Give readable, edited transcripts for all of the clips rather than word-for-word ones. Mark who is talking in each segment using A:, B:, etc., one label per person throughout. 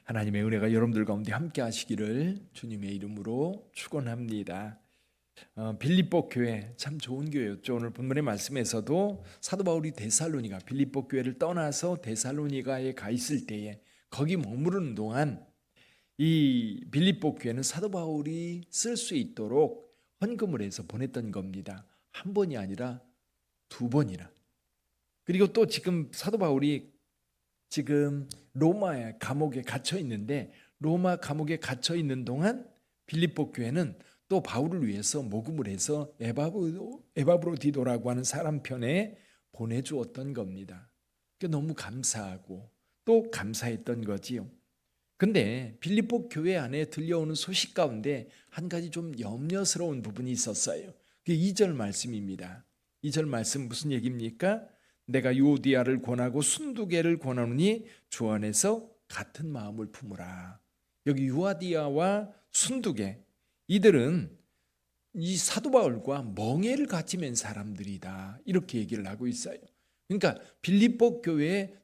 A: 하나님의 은혜가 여러분들 가운데 함께 하시기를 주님의 이름으로 축원합니다. 빌립보 교회 참 좋은 교회였죠. 오늘 본문의 말씀에서도 사도 바울이 데살로니가 빌립보 교회를 떠나서 데살로니가에 가 있을 때에 거기 머무르는 동안 이 빌립보 교회는 사도 바울이 쓸 수 있도록 헌금을 해서 보냈던 겁니다. 한 번이 아니라 두 번이나. 그리고 또 지금 사도 바울이 지금 로마의 감옥에 갇혀 있는데 로마 감옥에 갇혀 있는 동안 빌립보 교회는 또 바울을 위해서 모금을 해서 에바브로디도라고 하는 사람 편에 보내주었던 겁니다. 너무 감사하고 또 감사했던 거지요. 근데 빌립보 교회 안에 들려오는 소식 가운데 한 가지 좀 염려스러운 부분이 있었어요. 그게 2절 말씀입니다. 2절 말씀 무슨 얘기입니까? 내가 유오디아를 권하고 순두개를 권하노니 주 안에서 같은 마음을 품으라. 여기 유오디아와 순두개, 이들은 이 사도 바울과 멍에를 같이 맨 사람들이다, 이렇게 얘기를 하고 있어요. 그러니까 빌립보 교회의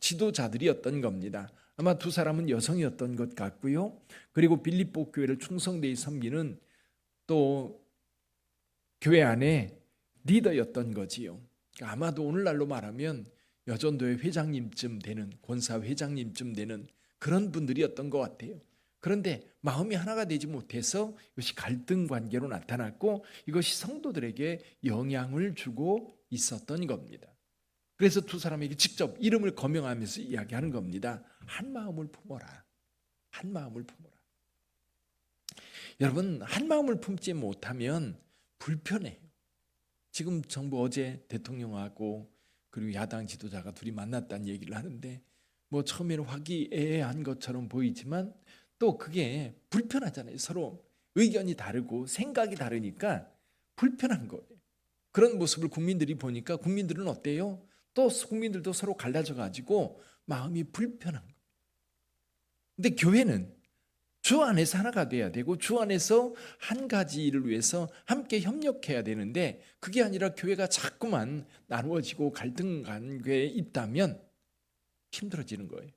A: 지도자들이었던 겁니다. 아마 두 사람은 여성이었던 것 같고요. 그리고 빌립보 교회를 충성되이 섬기는 또 교회 안에 리더였던 거지요. 아마도 오늘날로 말하면 여전도의 회장님쯤 되는, 권사 회장님쯤 되는 그런 분들이었던 것 같아요. 그런데 마음이 하나가 되지 못해서 이것이 갈등 관계로 나타났고 이것이 성도들에게 영향을 주고 있었던 겁니다. 그래서 두 사람에게 직접 이름을 거명하면서 이야기하는 겁니다. 한 마음을 품어라. 한 마음을 품어라. 여러분, 한 마음을 품지 못하면 불편해요. 지금 정부 어제 대통령하고 그리고 야당 지도자가 둘이 만났다는 얘기를 하는데 뭐 처음에는 화기애애한 것처럼 보이지만 또 그게 불편하잖아요. 서로 의견이 다르고 생각이 다르니까 불편한 거예요. 그런 모습을 국민들이 보니까 국민들은 어때요? 또 국민들도 서로 갈라져 가지고 마음이 불편한 거예요. 근데 교회는 주 안에서 하나가 돼야 되고 주 안에서 한 가지 일을 위해서 함께 협력해야 되는데 그게 아니라 교회가 자꾸만 나누어지고 갈등 관계에 있다면 힘들어지는 거예요.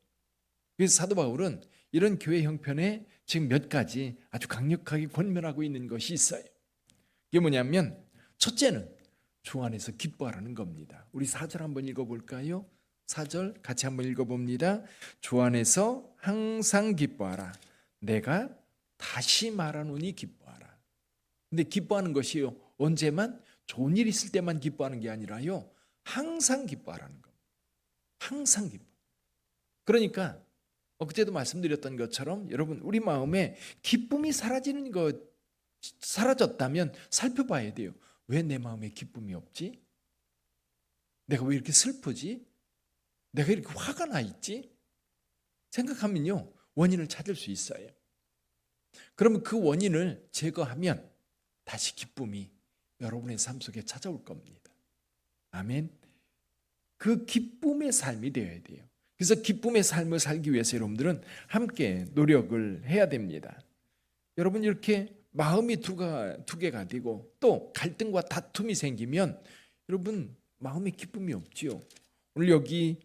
A: 그래서 사도 바울은 이런 교회 형편에 지금 몇 가지 아주 강력하게 권면하고 있는 것이 있어요. 이게 뭐냐면 첫째는 주 안에서 기뻐하라는 겁니다. 우리 4절 한번 읽어볼까요? 4절 같이 한번 읽어봅니다. 주 안에서 항상 기뻐하라. 내가 다시 말하노니 기뻐하라. 근데 기뻐하는 것이요, 언제만? 좋은 일 있을 때만 기뻐하는 게 아니라요, 항상 기뻐하라는 겁니다. 항상 기뻐. 그러니까 그때도 말씀드렸던 것처럼 여러분, 우리 마음에 기쁨이 사라졌다면 살펴봐야 돼요. 왜 내 마음에 기쁨이 없지? 내가 왜 이렇게 슬프지? 내가 이렇게 화가 나 있지? 생각하면요, 원인을 찾을 수 있어요. 그러면 그 원인을 제거하면 다시 기쁨이 여러분의 삶 속에 찾아올 겁니다. 아멘. 그 기쁨의 삶이 되어야 돼요. 그래서 기쁨의 삶을 살기 위해서 여러분들은 함께 노력을 해야 됩니다. 여러분, 이렇게 마음이 두 개가 되고 또 갈등과 다툼이 생기면 여러분 마음에 기쁨이 없지요. 오늘 여기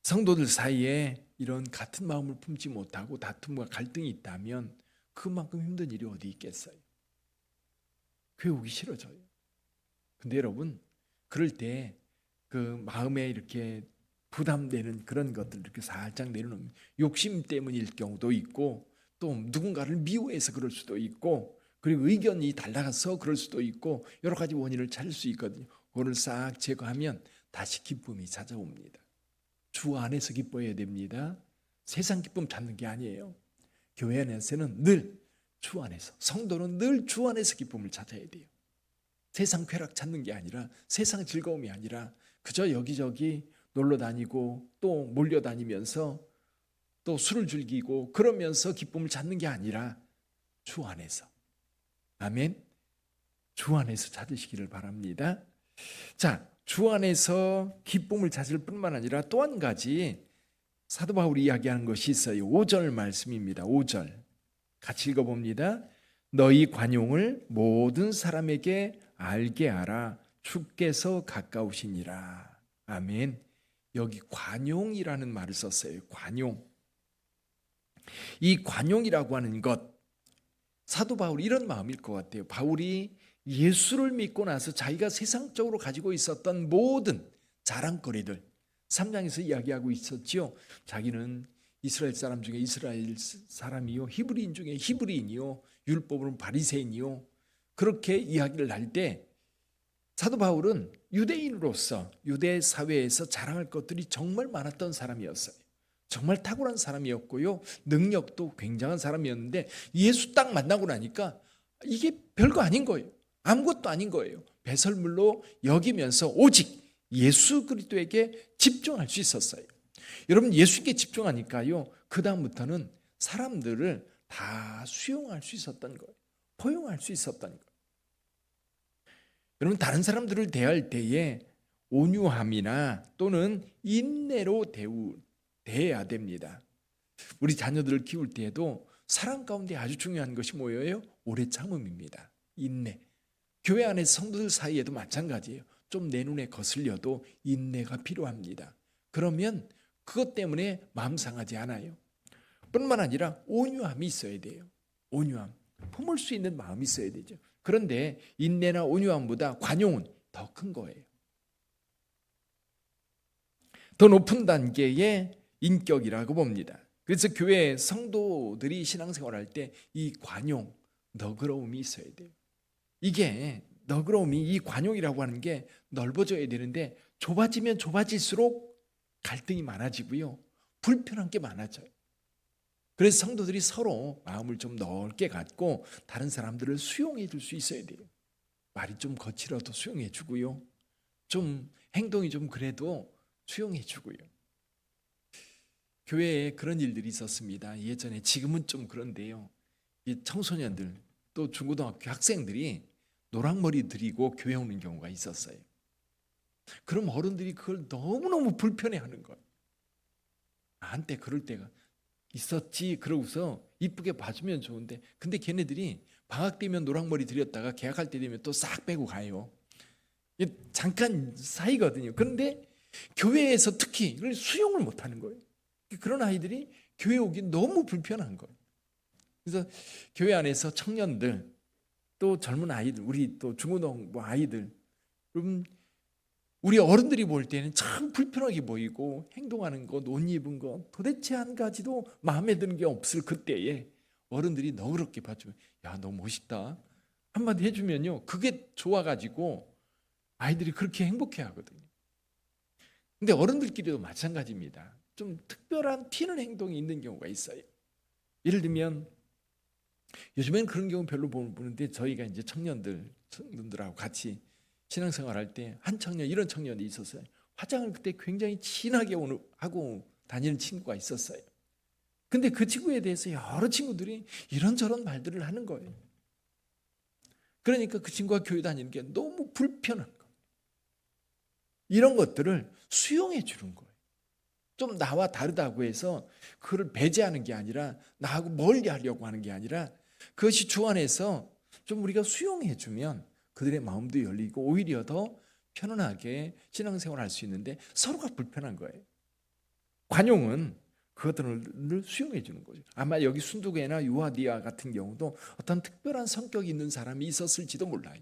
A: 성도들 사이에 이런 같은 마음을 품지 못하고 다툼과 갈등이 있다면 그만큼 힘든 일이 어디 있겠어요. 교회 오기 싫어져요. 근데 여러분, 그럴 때 그 마음에 이렇게 부담되는 그런 것들 이렇게 살짝 내려놓으면 욕심 때문일 경우도 있고 또 누군가를 미워해서 그럴 수도 있고 그리고 의견이 달라서 그럴 수도 있고 여러 가지 원인을 찾을 수 있거든요. 그걸 싹 제거하면 다시 기쁨이 찾아옵니다. 주 안에서 기뻐해야 됩니다. 세상 기쁨 찾는 게 아니에요. 교회 안에서는 늘 주 안에서, 성도는 늘 주 안에서 기쁨을 찾아야 돼요. 세상 쾌락 찾는 게 아니라, 세상 즐거움이 아니라 그저 여기저기 놀러 다니고 또 몰려다니면서 또 술을 즐기고 그러면서 기쁨을 찾는 게 아니라 주 안에서. 아멘. 주 안에서 찾으시기를 바랍니다. 자, 주 안에서 기쁨을 찾을 뿐만 아니라 또 한 가지 사도 바울이 이야기하는 것이 있어요. 5절 말씀입니다. 5절 같이 읽어봅니다. 너희 관용을 모든 사람에게 알게 하라. 주께서 가까우시니라. 아멘. 여기 관용이라는 말을 썼어요. 관용. 이 관용이라고 하는 것, 사도 바울이 이런 마음일 것 같아요. 바울이 예수를 믿고 나서 자기가 세상적으로 가지고 있었던 모든 자랑거리들 3장에서 이야기하고 있었지요. 자기는 이스라엘 사람 중에 이스라엘 사람이요, 히브리인 중에 히브리인이요, 율법으로는 바리새인이요, 그렇게 이야기를 할 때 사도 바울은 유대인으로서 유대 사회에서 자랑할 것들이 정말 많았던 사람이었어요. 정말 탁월한 사람이었고요, 능력도 굉장한 사람이었는데 예수 딱 만나고 나니까 이게 별거 아닌 거예요. 아무것도 아닌 거예요. 배설물로 여기면서 오직 예수 그리스도에게 집중할 수 있었어요. 여러분, 예수께 집중하니까요, 그 다음부터는 사람들을 다 수용할 수 있었던 거예요. 포용할 수 있었던 거예요. 여러분, 다른 사람들을 대할 때에 온유함이나 또는 인내로 대해야 됩니다. 우리 자녀들을 키울 때에도 사랑 가운데 아주 중요한 것이 뭐예요? 오래 참음입니다. 인내. 교회 안에 성도들 사이에도 마찬가지예요. 좀 내 눈에 거슬려도 인내가 필요합니다. 그러면 그것 때문에 마음 상하지 않아요. 뿐만 아니라 온유함이 있어야 돼요. 온유함. 품을 수 있는 마음이 있어야 되죠. 그런데 인내나 온유함보다 관용은 더 큰 거예요. 더 높은 단계의 인격이라고 봅니다. 그래서 교회 성도들이 신앙생활할 때 이 관용, 너그러움이 있어야 돼요. 이게 너그러움이, 이 관용이라고 하는 게 넓어져야 되는데 좁아지면 좁아질수록 갈등이 많아지고요, 불편한 게 많아져요. 그래서 성도들이 서로 마음을 좀 넓게 갖고 다른 사람들을 수용해 줄 수 있어야 돼요. 말이 좀 거칠어도 수용해 주고요, 좀 행동이 좀 그래도 수용해 주고요. 교회에 그런 일들이 있었습니다. 예전에, 지금은 좀 그런데요, 이 청소년들 또 중고등학교 학생들이 노랑머리 들이고 교회 오는 경우가 있었어요. 그럼 어른들이 그걸 너무너무 불편해하는 거예요. 한때 그럴 때가 있었지, 그러고서 이쁘게 봐주면 좋은데, 근데 걔네들이 방학 때면 노랑머리 들였다가 개학할 때 되면 또 싹 빼고 가요. 이게 잠깐 사이거든요. 그런데 교회에서 특히 이걸 수용을 못하는 거예요. 그런 아이들이 교회 오기 너무 불편한 거예요. 그래서 교회 안에서 청년들, 또 젊은 아이들, 우리 또 중고등부 아이들, 여러분, 우리 어른들이 볼 때는 참 불편하게 보이고 행동하는 것, 옷 입은 것, 도대체 한 가지도 마음에 드는 게 없을 그때에 어른들이 너그럽게 봐주면, 야, 너 멋있다 한마디 해주면요, 그게 좋아가지고 아이들이 그렇게 행복해 하거든요. 근데 어른들끼리도 마찬가지입니다. 좀 특별한 튀는 행동이 있는 경우가 있어요. 예를 들면 요즘엔 그런 경우 별로 보는데, 저희가 이제 청년들하고 같이 신앙생활할 때 한 청년, 이런 청년이 있었어요. 화장을 그때 굉장히 진하게 하고 다니는 친구가 있었어요. 근데 그 친구에 대해서 여러 친구들이 이런저런 말들을 하는 거예요. 그러니까 그 친구가 교회 다니는 게 너무 불편한 거예요. 이런 것들을 수용해 주는 거예요. 좀 나와 다르다고 해서 그걸 배제하는 게 아니라, 나하고 멀리 하려고 하는 게 아니라, 그것이 주 안에서 좀 우리가 수용해 주면 그들의 마음도 열리고 오히려 더 편안하게 신앙생활을 할 수 있는데, 서로가 불편한 거예요. 관용은 그것들을 수용해 주는 거죠. 아마 여기 순두개나 유아디아 같은 경우도 어떤 특별한 성격이 있는 사람이 있었을지도 몰라요.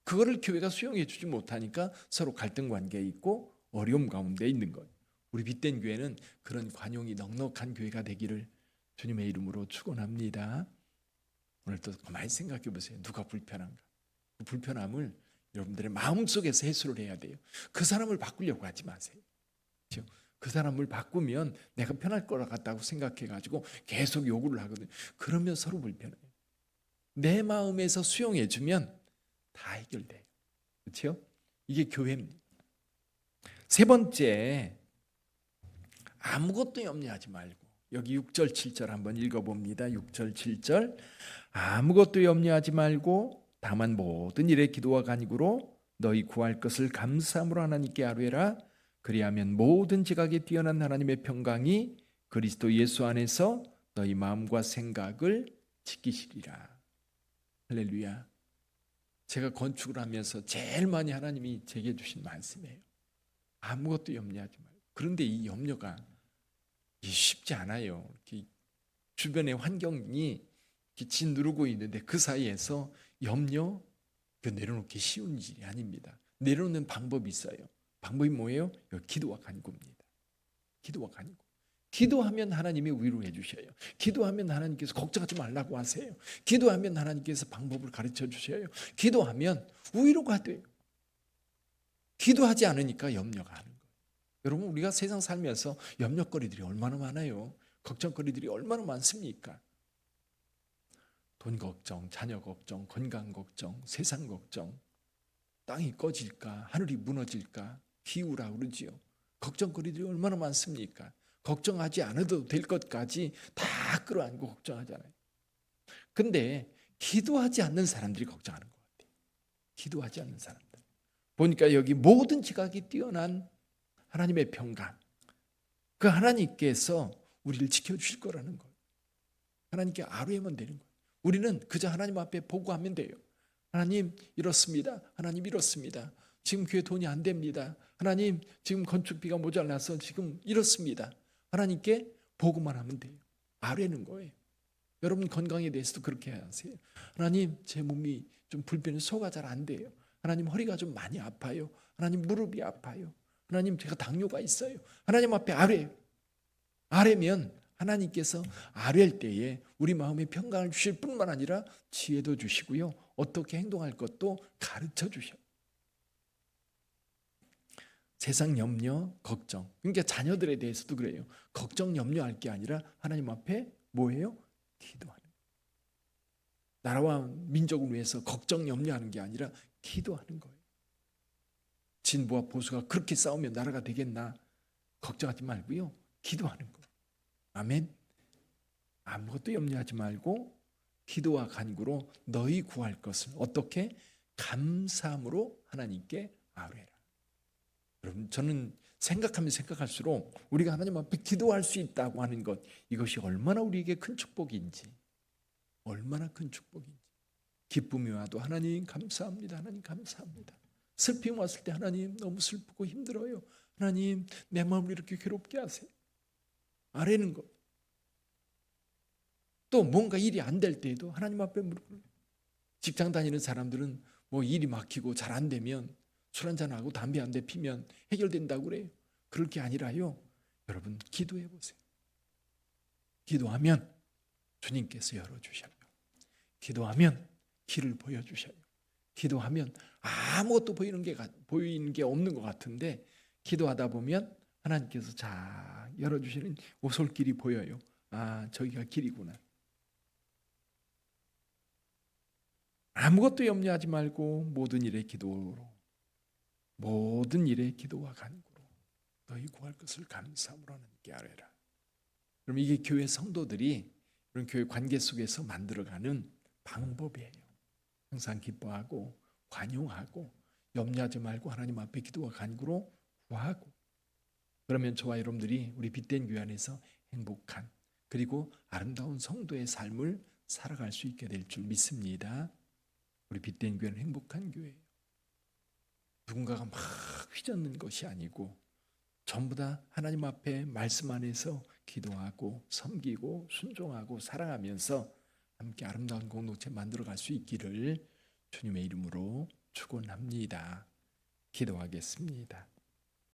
A: 그거를 교회가 수용해 주지 못하니까 서로 갈등 관계에 있고 어려움 가운데 있는 거예요. 우리 빛된 교회는 그런 관용이 넉넉한 교회가 되기를 주님의 이름으로 축원합니다. 오늘 또 가만히 생각해 보세요. 누가 불편한가? 그 불편함을 여러분들의 마음속에서 해소를 해야 돼요. 그 사람을 바꾸려고 하지 마세요. 그렇죠? 그 사람을 바꾸면 내가 편할 것 같다고 생각해가지고 계속 요구를 하거든요. 그러면 서로 불편해요. 내 마음에서 수용해 주면 다 해결돼요. 그렇죠? 이게 교회입니다. 세 번째, 아무것도 염려하지 말고, 여기 6절 7절 한번 읽어봅니다. 6절 7절. 아무것도 염려하지 말고 다만 모든 일에 기도와 간구로 너희 구할 것을 감사함으로 하나님께 아뢰라. 그리하면 모든 지각에 뛰어난 하나님의 평강이 그리스도 예수 안에서 너희 마음과 생각을 지키시리라. 할렐루야. 제가 건축을 하면서 제일 많이 하나님이 제게 주신 말씀이에요. 아무것도 염려하지 말고 그런데 이 염려가 쉽지 않아요. 이렇게 주변의 환경이 이렇게 짓누르고 있는데 그 사이에서 염려 내려놓기 쉬운 일이 아닙니다. 내려놓는 방법이 있어요. 방법이 뭐예요? 기도와 간구입니다. 기도와 간구. 기도하면 하나님이 위로해 주셔요. 기도하면 하나님께서 걱정하지 말라고 하세요. 기도하면 하나님께서 방법을 가르쳐 주셔요. 기도하면 위로가 돼요. 기도하지 않으니까 염려가 하는 거예요. 여러분, 우리가 세상 살면서 염려거리들이 얼마나 많아요. 걱정거리들이 얼마나 많습니까? 돈 걱정, 자녀 걱정, 건강 걱정, 세상 걱정, 땅이 꺼질까, 하늘이 무너질까, 기우라 그러지요. 걱정거리들이 얼마나 많습니까? 걱정하지 않아도 될 것까지 다 끌어안고 걱정하잖아요. 근데 기도하지 않는 사람들이 걱정하는 것 같아요. 기도하지 않는 사람들. 보니까 여기 모든 지각이 뛰어난 하나님의 평강, 그 하나님께서 우리를 지켜주실 거라는 거예요. 하나님께 아뢰면 되는 거예요. 우리는 그저 하나님 앞에 보고하면 돼요. 하나님 이렇습니다. 하나님 이렇습니다. 지금 교회 돈이 안 됩니다. 하나님 지금 건축비가 모자라서 지금 이렇습니다. 하나님께 보고만 하면 돼요. 아뢰는 거예요. 여러분 건강에 대해서도 그렇게 하세요. 하나님 제 몸이 좀 불편해, 소화가 잘 안 돼요. 하나님 허리가 좀 많이 아파요. 하나님 무릎이 아파요. 하나님 제가 당뇨가 있어요. 하나님 앞에 아뢰요. 아뢰면 하나님께서 아뢰일 때에 우리 마음에 평강을 주실 뿐만 아니라 지혜도 주시고요. 어떻게 행동할 것도 가르쳐 주셔요. 세상 염려, 걱정. 그러니까 자녀들에 대해서도 그래요. 걱정, 염려할 게 아니라 하나님 앞에 뭐예요? 기도하는 거예요. 나라와 민족을 위해서 걱정, 염려하는 게 아니라 기도하는 거예요. 진보와 보수가 그렇게 싸우면 나라가 되겠나? 걱정하지 말고요. 기도하는 거예요. 아멘. 아무것도 염려하지 말고 기도와 간구로 너희 구할 것을 어떻게? 감사함으로 하나님께 아뢰라. 여러분, 저는 생각하면 생각할수록 우리가 하나님 앞에 기도할 수 있다고 하는 것, 이것이 얼마나 우리에게 큰 축복인지, 얼마나 큰 축복인지. 기쁨이 와도 하나님 감사합니다. 하나님 감사합니다. 슬픔이 왔을 때 하나님 너무 슬프고 힘들어요. 하나님 내 마음을 이렇게 괴롭게 하세요. 아뢰는 것. 또 뭔가 일이 안 될 때에도 하나님 앞에 무릎을. 직장 다니는 사람들은 뭐 일이 막히고 잘 안 되면 술 한잔하고 담배 한 대 피면 해결된다고 그래요. 그럴 게 아니라요. 여러분 기도해 보세요. 기도하면 주님께서 열어주셔요. 기도하면 길을 보여주셔요. 기도하면 아무것도 보이는 게 없는 것 같은데 기도하다 보면 하나님께서 잘 열어주시는 오솔길이 보여요. 아, 저기가 길이구나. 아무것도 염려하지 말고 모든 일에 기도와 간구로 너희 구할 것을 감사함으로 하나님께 아뢰라. 그럼 이게 교회 성도들이 이런 교회 관계 속에서 만들어가는 방법이에요. 항상 기뻐하고 관용하고 염려하지 말고 하나님 앞에 기도와 간구로 구하고, 그러면 저와 여러분들이 우리 빛된 교회 안에서 행복한 그리고 아름다운 성도의 삶을 살아갈 수 있게 될 줄 믿습니다. 우리 빛된 교회는 행복한 교회예요. 누군가가 막 휘젓는 것이 아니고 전부 다 하나님 앞에 말씀 안에서 기도하고 섬기고 순종하고 사랑하면서 함께 아름다운 공동체 만들어갈 수 있기를 주님의 이름으로 축원합니다. 기도하겠습니다.